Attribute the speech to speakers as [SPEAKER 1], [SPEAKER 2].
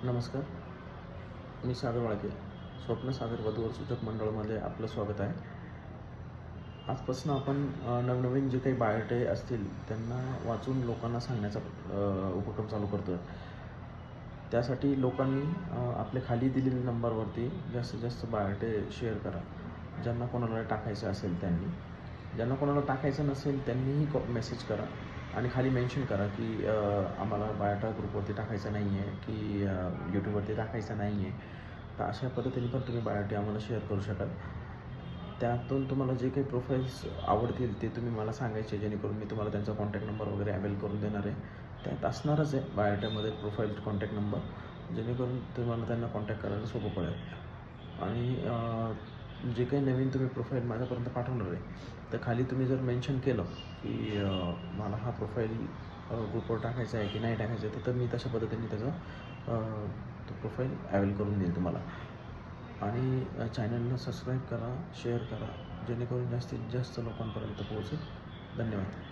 [SPEAKER 1] नमस्कार, मी सागर वाळके. स्वप्न सागर वधूवर सूचक मंडळामध्ये आपलं स्वागत आहे. आजपासून आपण नवनवीन जे काही बायोडे असतील त्यांना वाचून लोकांना सांगण्याचा उपक्रम चालू करतो आहे. त्यासाठी लोकांनी आपल्या खाली दिलेल्या नंबरवरती जास्तीत जास्त बायोडे शेअर करा. ज्यांना कोणाला टाकायचं असेल त्यांनी, ज्यांना कोणाला टाकायचं नसेल त्यांनीही मेसेज करा आणि खाली मेन्शन करा की आम्हाला बायोडा ग्रुपवरती टाकायचं नाही आहे की यूट्यूबवरती टाकायचं नाही आहे. तर अशा पद्धतीने पण तुम्ही बायोडे आम्हाला शेअर करू शकाल. त्यातून तुम्हाला जे काही प्रोफाईल्स आवडतील ते तुम्ही मला सांगायचे, जेणेकरून मी तुम्हाला त्यांचा कॉन्टॅक्ट नंबर वगैरे अवेल करून देणार आहे. त्यात असणारच आहे बायोडामध्ये प्रोफाईल कॉन्टॅक्ट नंबर, जेणेकरून तुम्हाला त्यांना कॉन्टॅक्ट करायला सोपं पडेल. आणि जे काही नवीन तुम्ही प्रोफाईल माझ्यापर्यंत पाठवणार आहे तर खाली तुम्ही जर मेन्शन केलं की मला हा प्रोफाईल ग्रुपवर टाकायचा आहे की नाही टाकायचं आहे, तर मी तशा पद्धतीने त्याचा तो प्रोफाईल अवेल करून देईल तुम्हाला. आणि चॅनलला सबस्क्राईब करा, शेअर करा, जेणेकरून जास्तीत जास्त लोकांपर्यंत पोहोचेल. धन्यवाद.